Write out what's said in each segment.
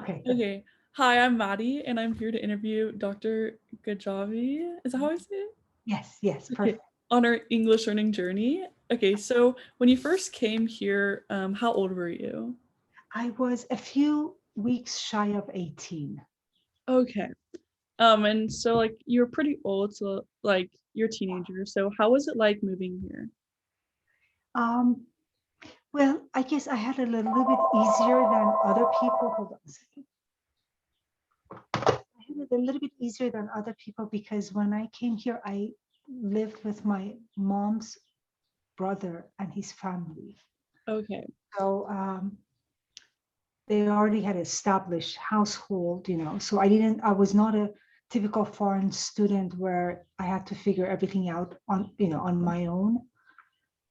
Okay. Okay. Hi, I'm Maddie, and I'm here to interview Dr. Gajavi. Is that how I say it? Yes, Okay. perfect. On our English learning journey. Okay, so when you first came here, how old were you? I was a few weeks shy of 18. Okay. And so like you're pretty old, so like you're a teenager. So how was it like moving here? Um, well, I guess I had a little bit easier than other people. Hold on a second. I had it a little bit easier than other people because when I came here, I lived with my mom's brother and his family. Okay. So they already had established household, so I was not a typical foreign student where I had to figure everything out on my own.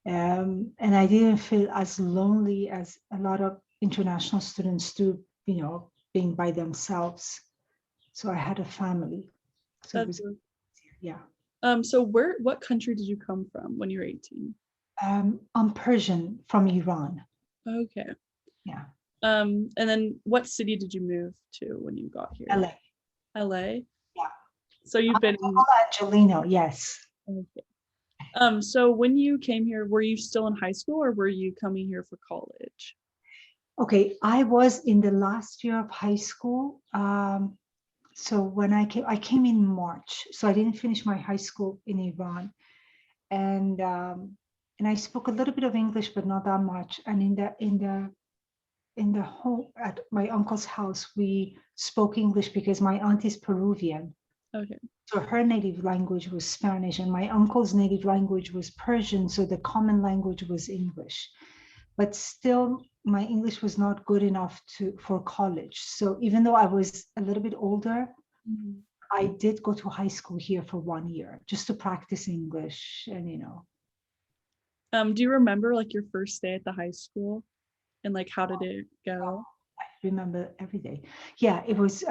And I didn't feel as lonely as a lot of international students do, being by themselves. So I had a family. So it That's was, yeah. so what country did you come from when you were 18? I'm Persian from Iran. Okay. Yeah. And then what city did you move to when you got here? LA. LA. Yeah. So you've been in, Angelino, yes. okay. So when you came here, were you still in high school or were you coming here for college? Okay, I was in the last year of high school. So when I came in March. So I didn't finish my high school in Iran, and I spoke a little bit of English, but not that much. And in the home at my uncle's house, we spoke English because my aunt is Peruvian. Okay. So her native language was Spanish, and my uncle's native language was Persian. So the common language was English. But still, my English was not good enough for college. So even though I was a little bit older, Mhm. I did go to high school here for 1 year just to practice English, and Do you remember like your first day at the high school and like how did it go? I remember every day. Yeah, it was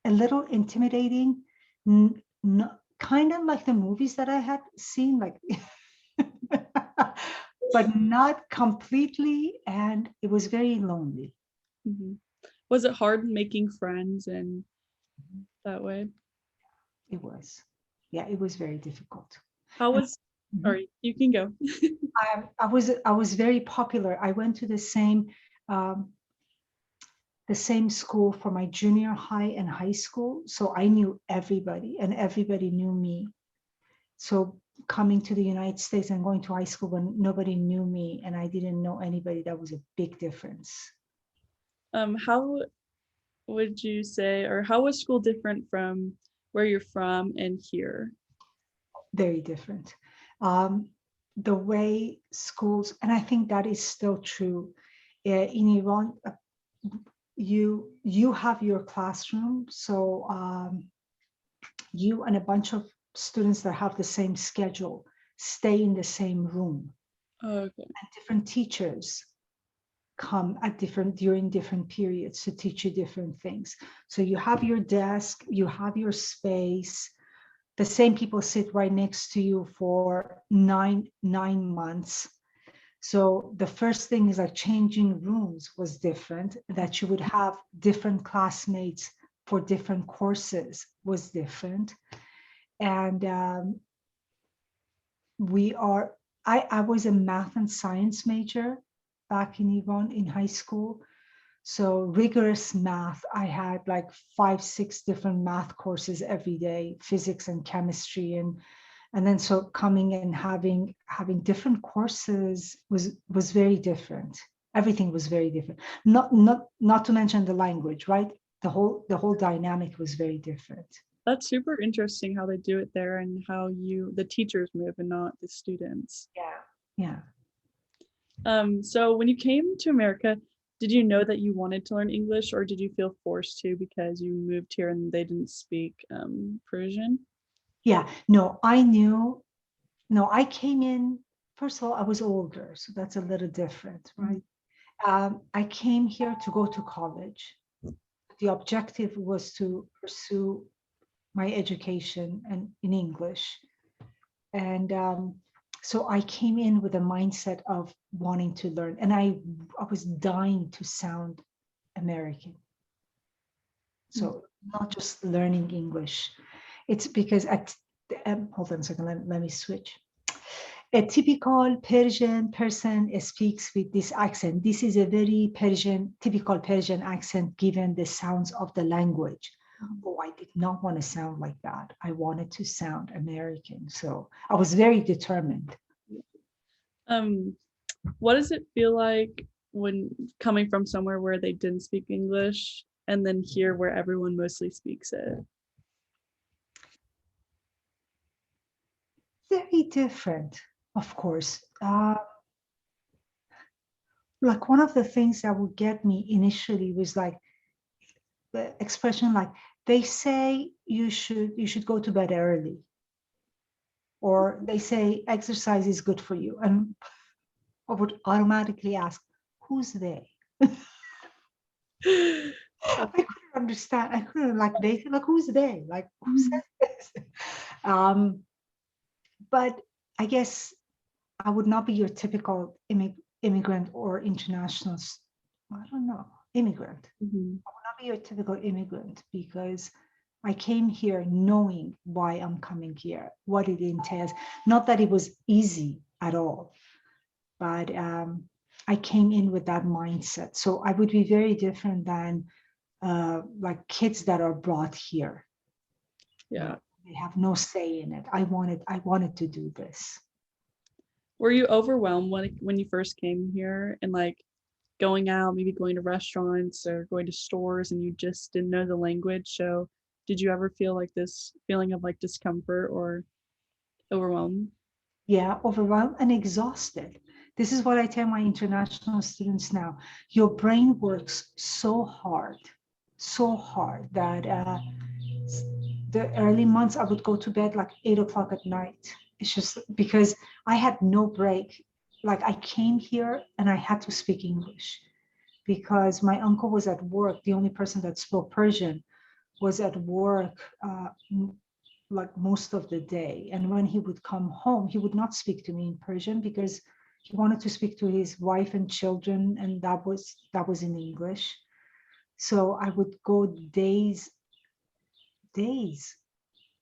a little intimidating, kind of like the movies that I had seen, like, but not completely, and it was very lonely. Hmm. Was it hard making friends and that way? It was, yeah, it was very difficult. How And was, mhm. sorry, you can go. I was very popular. I went to um, the same school for my junior high and high school, so I knew everybody, and everybody knew me. So coming to the United States and going to high school when nobody knew me and I didn't know anybody, that was a big difference. How would you say, or how was school different from where you're from and here? Very different. Um, the way schools, and I think that is still true in Iran. You have your classroom, so you and a bunch of students that have the same schedule stay in the same room, Okay. and different teachers come at during different periods to teach you different things. So you have your desk, you have your space. The same people sit right next to you for nine months. So the first thing is like changing rooms was different, that you would have different classmates for different courses was different. And we are, I was a math and science major back in Iran in high school. So rigorous math. I had like 5, 6 different math courses every day, physics and chemistry, and then so coming and having different courses was very different. Everything was very different. Not to mention the language, right? The whole dynamic was very different. That's super interesting how they do it there and how the teachers move and not the students. Yeah, yeah. So when you came to America, did you know that you wanted to learn English or did you feel forced to because you moved here and they didn't speak Persian? Yeah, no, I knew. No, I came in. First of all, I was older, so that's a little different, Mhm. right? I came here to go to college. The objective was to pursue my education and in English. And so I came in with a mindset of wanting to learn, and I was dying to sound American. So not just learning English. It's because hold on a second, let me switch. A typical Persian person speaks with this accent. This is a very typical Persian accent given the sounds of the language. Oh, I did not want to sound like that. I wanted to sound American. So I was very determined. What does it feel like when coming from somewhere where they didn't speak English and then here where everyone mostly speaks it? Very different, of course. Like one of the things that would get me initially was like the expression like they say you should go to bed early, or they say exercise is good for you, and I would automatically ask, who's they? I couldn't understand. I couldn't like they like who's they? Like who says this? But I guess I would not be your typical immigrant or international. I don't know, immigrant. I would not be your typical immigrant because I came here knowing why I'm coming here, what it entails. Not that it was easy at all, but I came in with that mindset. So I would be very different than like kids that are brought here. Yeah. They have no say in it. I wanted to do this. Were you overwhelmed when you first came here and like going out, maybe going to restaurants or going to stores and you just didn't know the language? So did you ever feel like this feeling of like discomfort or overwhelmed? Yeah, overwhelmed and exhausted. This is what I tell my international students now. Your brain works so hard that the early months I would go to bed like 8 o'clock at night. It's just because I had no break. Like I came here and I had to speak English because my uncle was at work. The only person that spoke Persian was at work like most of the day. And when he would come home, he would not speak to me in Persian because he wanted to speak to his wife and children, and that was in English. So I would go days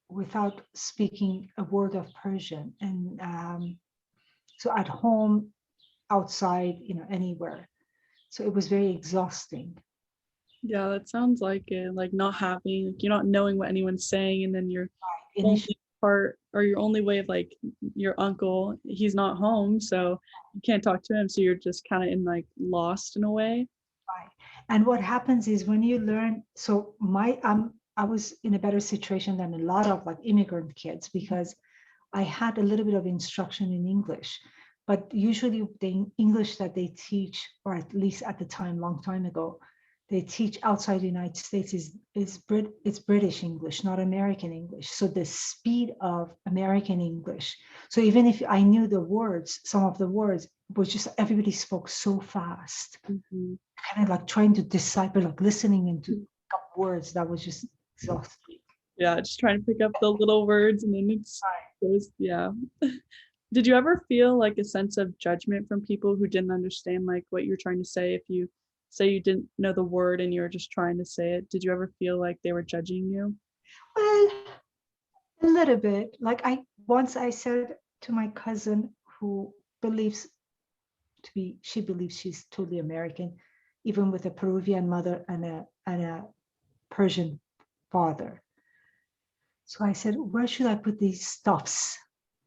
without speaking a word of Persian. And so at home, outside, anywhere. So it was very exhausting. Yeah, that sounds like it. Like not having, like you're not knowing what anyone's saying, and then your Initially, only part or your only way of like your uncle, he's not home, so you can't talk to him. So you're just kind of in like lost in a way. right. And what happens is when you learn, so I was in a better situation than a lot of like immigrant kids because I had a little bit of instruction in English, but usually the English that they teach, or at least at the time, long time ago, they teach outside the United States it's British English, not American English. So the speed of American English. So even if I knew the words, some of the words was just everybody spoke so fast, kind of like trying to decipher, like listening into words that was just exhausting. Yeah, just trying to pick up the little words, and then yeah. Did you ever feel like a sense of judgment from people who didn't understand like what you're trying to say? If you say you didn't know the word and you were just trying to say it, did you ever feel like they were judging you? Well, a little bit. Like I said to my cousin who believes she believes she's totally American, even with a Peruvian mother and a Persian father. So I said, where should I put these stuffs?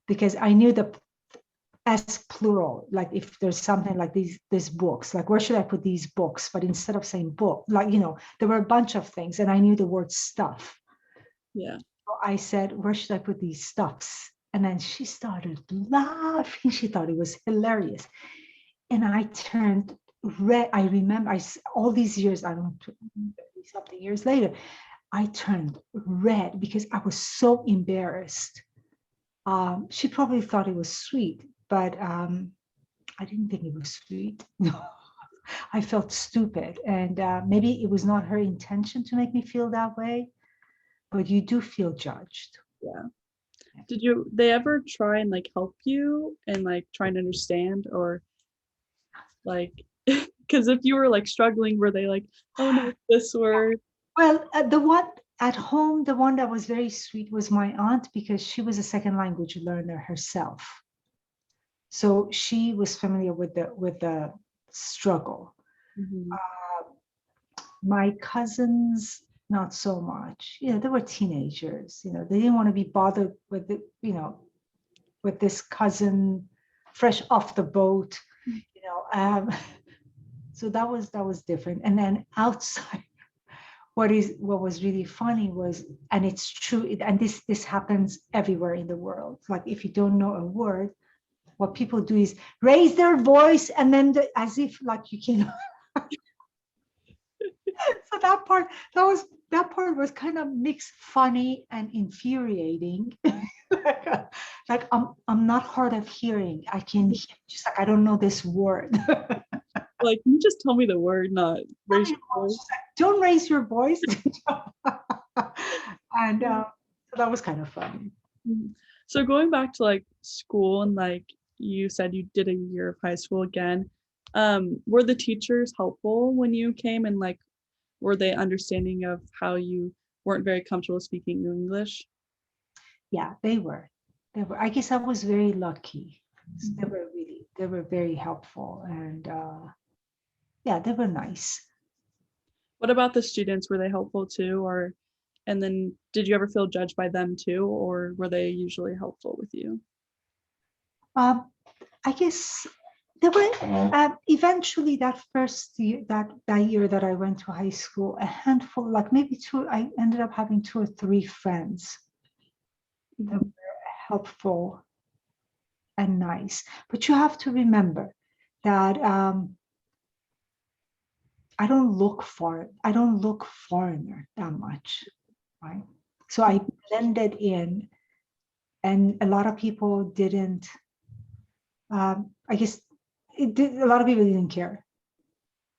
Because I knew the as plural, like if there's something like these books, like where should I put these books? But instead of saying book, like there were a bunch of things, and I knew the word stuff. Yeah. So I said, where should I put these stuffs? And then she started laughing. She thought it was hilarious. And I turned red. I remember all these years, I don't know, something years later, I turned red because I was so embarrassed. She probably thought it was sweet, but I didn't think it was sweet. No, I felt stupid. And maybe it was not her intention to make me feel that way, but you do feel judged. Yeah. Did they ever try and like help you and like try and understand, or like Because if you were like struggling, were they like, oh no, this word? Well, the one at home, the one that was very sweet was my aunt because she was a second language learner herself. So she was familiar with the struggle. Mhm. My cousins, not so much. They were teenagers. They didn't want to be bothered with with this cousin fresh off the boat. So that was different. And then outside, what was really funny was, and it's true, and this happens everywhere in the world. Like if you don't know a word, what people do is raise their voice and then as if like you can. So that part was kind of mixed funny and infuriating. like I'm not hard of hearing. I can hear, just like I don't know this word. Like, you just tell me the word, not raise your voice. Don't raise your voice. And so that was kind of funny. Mhm. So going back to like school and like you said you did a year of high school again, were the teachers helpful when you came and like were they understanding of how you weren't very comfortable speaking English? Yeah, they were. I guess I was very lucky. They Mhm. were very helpful, and yeah, they were nice. What about the students? Were they helpful too? Or and then did you ever feel judged by them too, or were they usually helpful with you? Um, I guess there were eventually that first year, that year that I went to high school, a handful, like maybe two. I ended up having two or three friends that Mhm. were helpful and nice. But you have to remember that I don't look foreigner that much, right? So I blended in, and a lot of people didn't. I guess a lot of people didn't care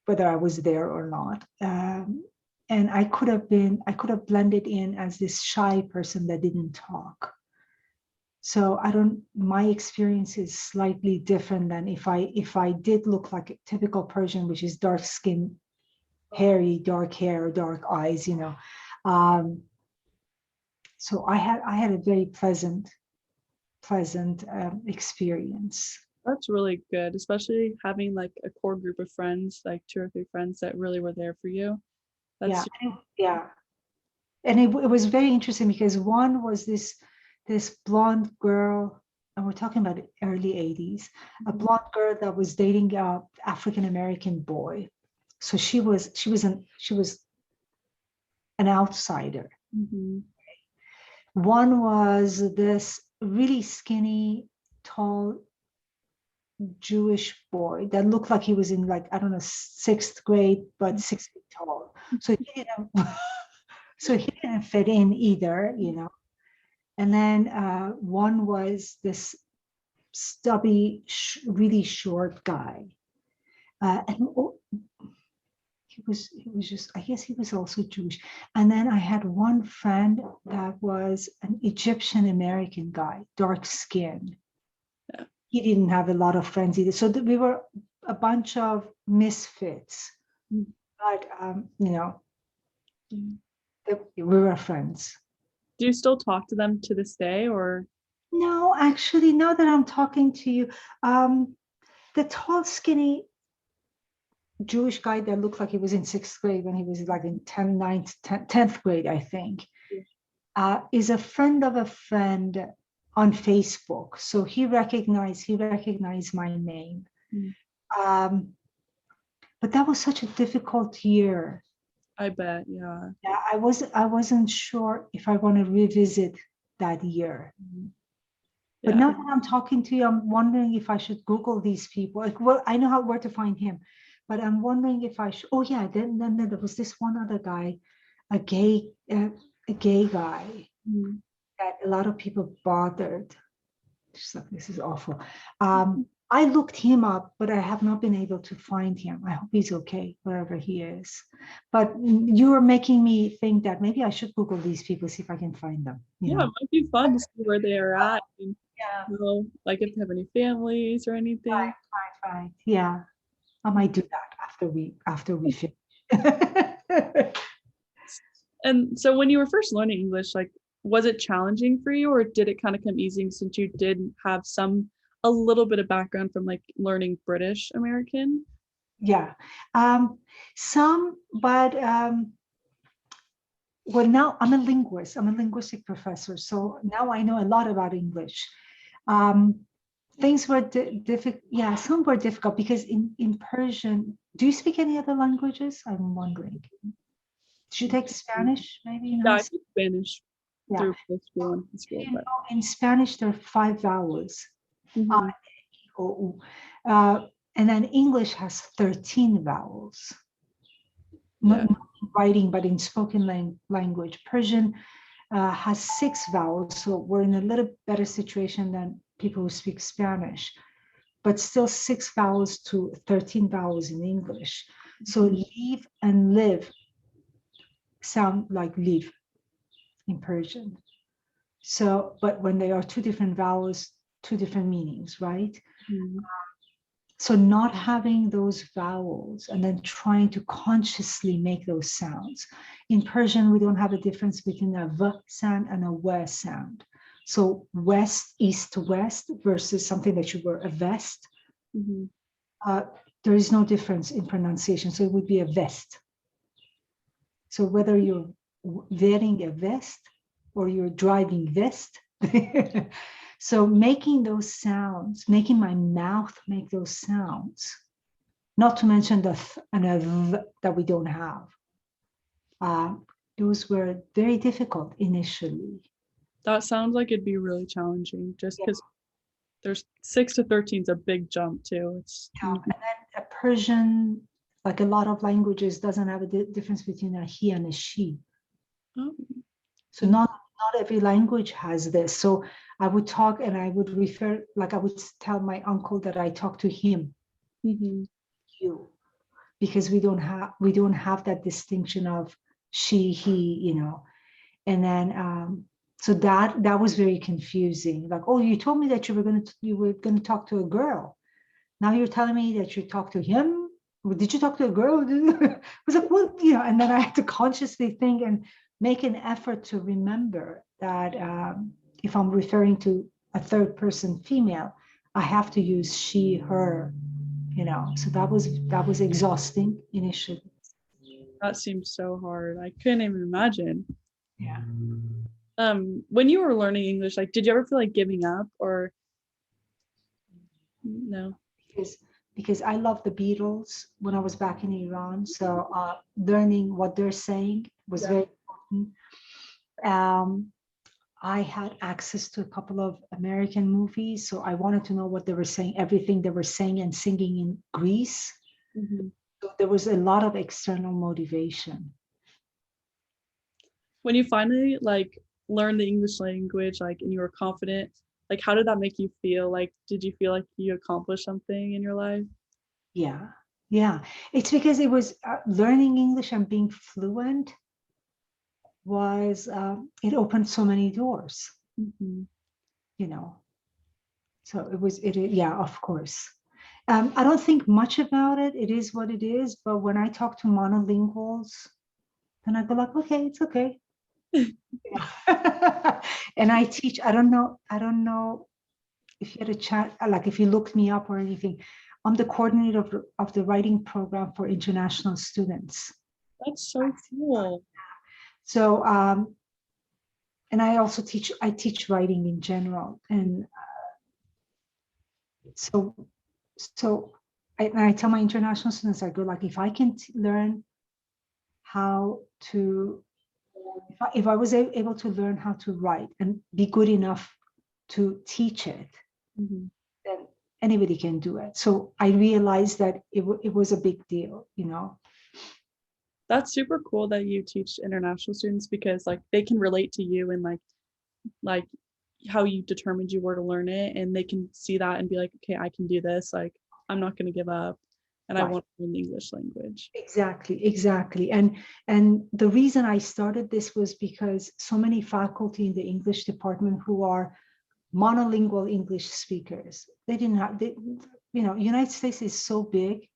whether I was there or not. And I could have blended in as this shy person that didn't talk. So my experience is slightly different than if I did look like a typical Persian, which is dark skin, hairy, dark hair, dark eyes. Um, so I had a very pleasant experience. That's really good, especially having like a core group of friends, like two or three friends that really were there for you. Yeah, That's yeah. And it was very interesting because one was this blonde girl, and we're talking about the early 80s, a blonde girl that was dating a African American boy. So she was an outsider. Mhm. One was this really skinny, tall Jewish boy that looked like he was in, like, I don't know, sixth grade, but 6 feet tall. So he didn't so he didn't fit in either. And then one was this stubby, really short guy. And he was just, I guess he was also Jewish. And then I had one friend that was an Egyptian American guy, dark skin. Yeah. He didn't have a lot of friends either. So we were a bunch of misfits, Mhm. but Mm. we were friends. Do you still talk to them to this day or No, actually, now that I'm talking to you, the tall, skinny Jewish guy that looked like he was in sixth grade when he was like in 10th grade, I think, is a friend of a friend on Facebook. So he recognized my name. Mm. Um, but that was such a difficult year. I bet, yeah. Yeah, I wasn't sure if I want to revisit that year. Mhm. But Yeah. now that I'm talking to you, I'm wondering if I should Google these people. Like, well, I know where to find him, but I'm wondering if I should. Oh yeah, then there was this one other guy, a gay a gay guy Mhm. that a lot of people bothered. Just like, this is awful. I looked him up, but I have not been able to find him. I hope he's okay, wherever he is. But you are making me think that maybe I should Google these people, see if I can find them. Yeah, it might be fun to see where they are at and Yeah. know, like if they have any families or anything. Right. Yeah. I might do that after we finish. And so when you were first learning English, like, was it challenging for you, or did it kind of come easy since you did have a little bit of background from like learning British American? Yeah, some, but well, now I'm a linguist. I'm a linguistic professor, so now I know a lot about English. Um, things were difficult. Yeah, some were difficult because in Persian, do you speak any other languages? I'm wondering. Did you take Spanish maybe in Yeah, high I school? took Spanish Yeah. through middle school and high school, You but know, in Spanish, there are 5 vowels. Uh, mhm, O, U. And then English has 13 vowels. yeah. Not in writing, but in spoken language. Persian has 6 vowels, so we're in a little better situation than people who speak Spanish, but still 6 vowels to 13 vowels in English. So leave and live sound like leave in Persian. So, but when they are two different vowels, two different meanings, right? Mhm. So not having those vowels and then trying to consciously make those sounds. In Persian, we don't have a difference between a v sound and a w sound. So west, east to west versus something that you were a vest. Mhm. Uh, there is no difference in pronunciation. So it would be a vest. So whether you're wearing a vest or you're driving vest. So making those sounds, making my mouth make those sounds, not to mention the th and a th that we don't have. Those were very difficult initially. That sounds like it'd be really challenging just Yeah. because there's 6 to 13 is a big jump too. It's And then a Persian, like a lot of languages, doesn't have a difference between a he and a she. oh, So not every language has this. So I would talk and I would refer, like I would tell my uncle that I talk to him, mhm. you, because we don't have that distinction of she, he, And then so that was very confusing. Like, oh, you told me that you were gonna talk to a girl. Now you're telling me that you talked to him. Well, did you talk to a girl? I was like, well, and then I had to consciously think and make an effort to remember that if I'm referring to a third person female, I have to use she, her, So that was exhausting initially. That seems so hard. I couldn't even imagine. Yeah. When you were learning English, like, did you ever feel like giving up or no? because because I love the Beatles when I was back in Iran. So learning what they're saying was very important. Um, I had access to a couple of American movies, so I wanted to know what they were saying, everything they were saying and singing in Greece. Mhm. So there was a lot of external motivation. When you finally like learned the English language, like, and you were confident, like, how did that make you feel? Like, did you feel like you accomplished something in your life? Yeah, yeah. It's because it was learning English and being fluent was it opened so many doors, Mhm. you know. So yeah, of course. I don't think much about it. It is what it is. But when I talk to monolinguals, then I go like, okay, it's okay. And I teach, I don't know if you had a chat, like if you looked me up or anything. I'm the coordinator of the writing program for international students. That's so cool. So, and I teach writing in general. And so, I tell my international students, I go like, if I can learn how to, if I was able to learn how to write and be good enough to teach it, Mhm. then anybody can do it. So I realized that it was a big deal. That's super cool that you teach international students because like they can relate to you and like how you determined you were to learn it, and they can see that and be like, okay, I can do this. Like, I'm not going to give up, and I Right. want to learn the English language. Exactly. And the reason I started this was because so many faculty in the English department who are monolingual English speakers, they didn't have, United States is so big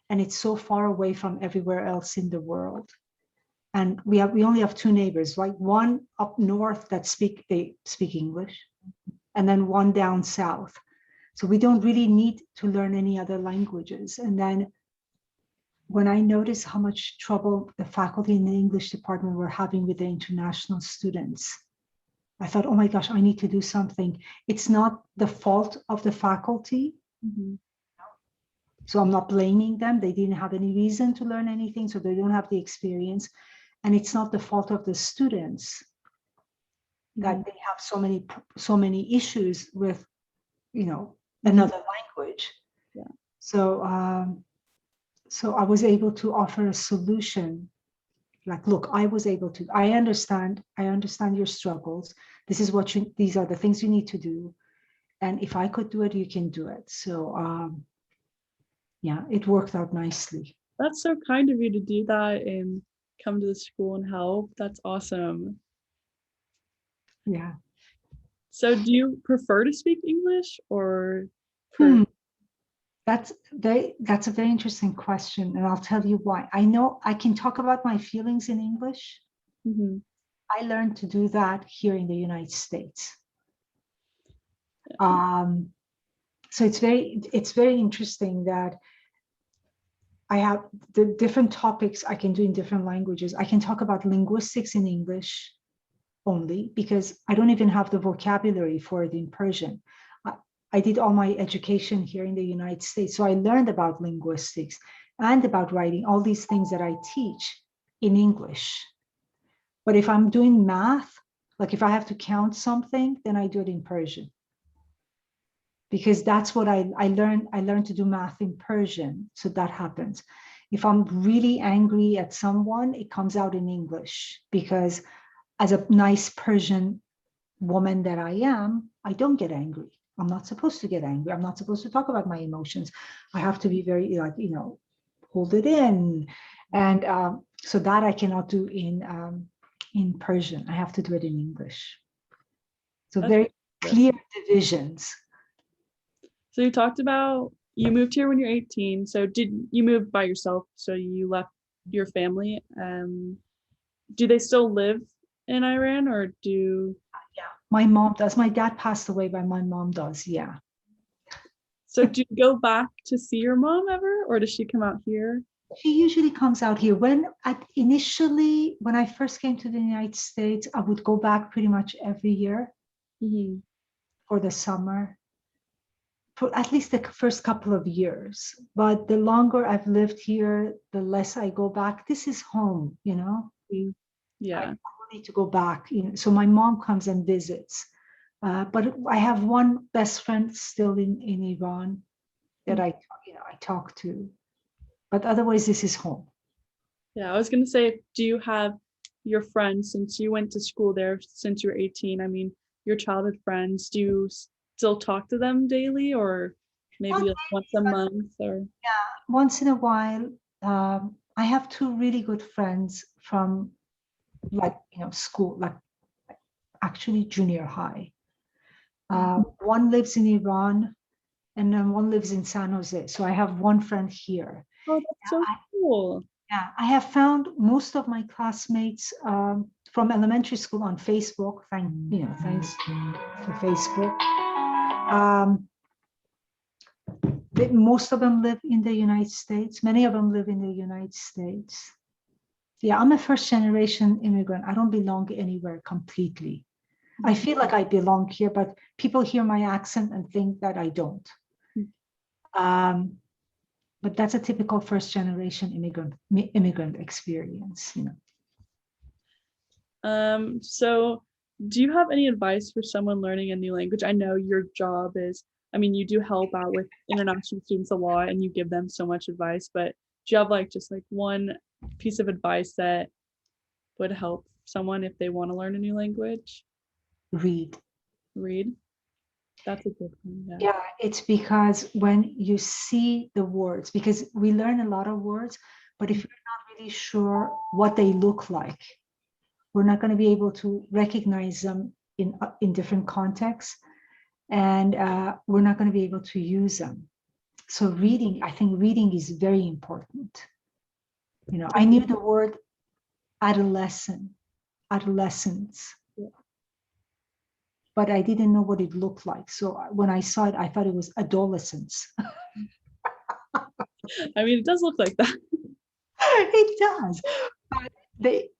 and it's so far away from everywhere else in the world. And we only have two neighbors, right? One up north that they speak English, and then one down south. So we don't really need to learn any other languages. And then when I noticed how much trouble the faculty in the English department were having with the international students, I thought, oh my gosh, I need to do something. It's not the fault of the faculty. Mm-hmm. So I'm not blaming them. They didn't have any reason to learn anything, so they don't have the experience. And it's not the fault of the students that they have so many issues with, another language. Yeah. So so I was able to offer a solution. Like, look, I understand your struggles. These are the things you need to do. And if I could do it, you can do it. So yeah, it worked out nicely. That's so kind of you to do that and come to the school and help. That's awesome. Yeah. So do you prefer to speak English or That's a very interesting question, and I'll tell you why. I know I can talk about my feelings in English. Mm-hmm. I learned to do that here in the United States. So it's very interesting that I have the different topics I can do in different languages. I can talk about linguistics in English only because I don't even have the vocabulary for it in Persian. I did all my education here in the United States. So I learned about linguistics and about writing, all these things that I teach in English. But if I'm doing math, like if I have to count something, then I do it in Persian. Because that's what I learned. I learned to do math in Persian. So that happens. If I'm really angry at someone, it comes out in English because as a nice Persian woman that I am, I don't get angry. I'm not supposed to get angry. I'm not supposed to talk about my emotions. I have to be very, hold it in. And so that I cannot do in Persian. I have to do it in English. So very clear divisions. So you talked about you moved here when you're 18. So did you move by yourself? So you left your family. Do they still live in Iran or do? Yeah, my mom does. My dad passed away, but my mom does. Yeah. So do you go back to see your mom ever, or does she come out here? She usually comes out here. Initially, when I first came to the United States, I would go back pretty much every year for the summer, for at least the first couple of years. But the longer I've lived here, the less I go back. This is home, Yeah. I don't need to go back. So my mom comes and visits. But I have one best friend still in Iran that I talk to. But otherwise, this is home. Yeah, I was going to say, do you have your friends, since you went to school there since you were 18, I mean, your childhood friends, do you still talk to them daily or maybe like once a month or? Yeah, once in a while. I have two really good friends from school, like actually junior high. One lives in Iran and then one lives in San Jose. So I have one friend here. Oh, that's so cool. Yeah, I have found most of my classmates from elementary school on Facebook. Thanks for Facebook. Most of them live in the United States. Many of them live in the United States. Yeah, I'm a first generation immigrant. I don't belong anywhere completely. I feel like I belong here, but people hear my accent and think that I don't. But that's a typical first generation immigrant experience. So do you have any advice for someone learning a new language? I know your job is, I mean, you do help out with international students a lot and you give them so much advice, but do you have just one piece of advice that would help someone if they want to learn a new language? Read. That's a good one. Yeah, it's because when you see the words, because we learn a lot of words, but if you're not really sure what they look like, we're not going to be able to recognize them in different contexts, and we're not going to be able to use them. So reading, I think reading is very important. You know, I knew the word adolescence, Yeah. but I didn't know what it looked like. So when I saw it, I thought it was adolescence. I mean, it does look like that. It does.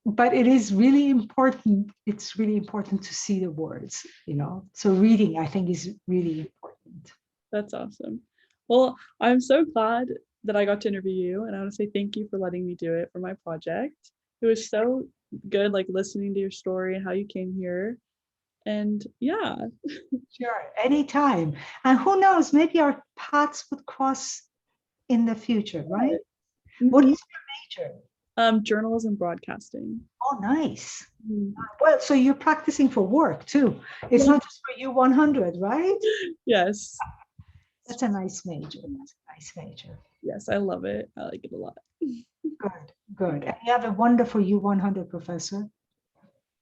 But it is really important. It's really important to see the words, you know. So reading, I think, is really important. That's awesome. Well, I'm so glad that I got to interview you, and I want to say thank you for letting me do it for my project. It was so good, like listening to your story and how you came here. And yeah, Sure, anytime. And who knows, maybe our paths would cross in the future, right? What mhm. is your major? Journalism broadcasting. Oh, nice. Mhm. Well, so you're practicing for work too. It's Yeah. not just for you 100, right? Yes, That's a nice major. That's a nice major. yes, I love it. I like it a lot. Good, good. And you have a wonderful U100 professor,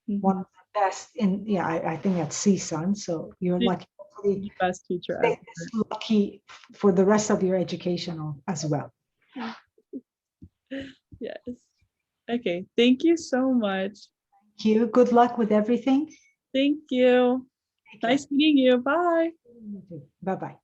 one Mhm. of the best in, yeah, I think at CSUN. So you're She's lucky, hopefully the best teacher stay ever. this lucky for the rest of your educational as well. Yes. Okay. Thank you so much. Thank you. Good luck with everything. Thank you. Take care. Nice meeting you. Bye. Bye-bye.